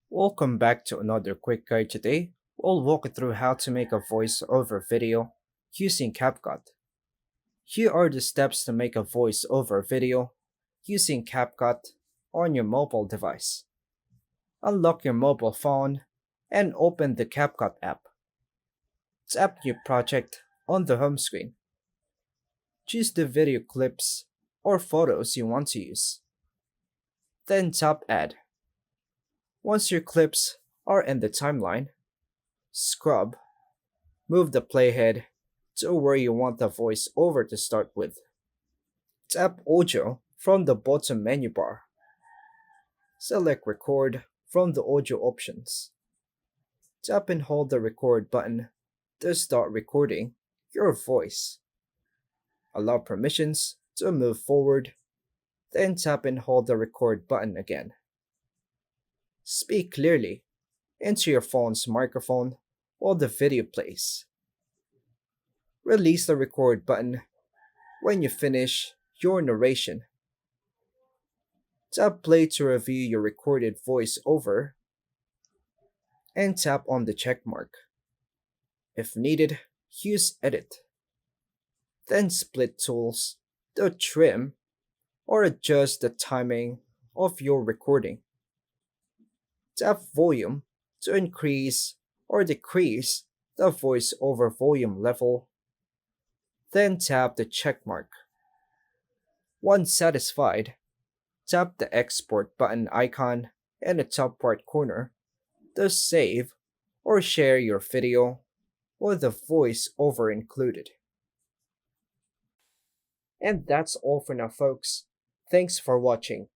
Welcome back to another quick guide today. We'll walk you through how to make a voice-over video using CapCut. Here are the steps to make a voice-over video using CapCut on your mobile device. Unlock your mobile phone and open the CapCut app. Tap New Project on the home screen. Choose the video clips or photos you want to use. Then tap Add. Once your clips are in the timeline, scrub, move the playhead to where you want the voiceover to start with. Tap Audio from the bottom menu bar. Select Record from the audio options. Tap and hold the record button to start recording your voice. Allow permissions to move forward, then tap and hold the record button again. Speak clearly into your phone's microphone while the video plays. Release the record button when you finish your narration. Tap play to review your recorded voice over and tap on the check mark. If needed, use edit. Then split tools to trim or adjust the timing of your recording. Tap volume to increase or decrease the voiceover volume level. Then tap the check mark. Once satisfied, tap the export button icon in the top right corner to save or share your video with the voiceover included. And that's all for now, folks. Thanks for watching.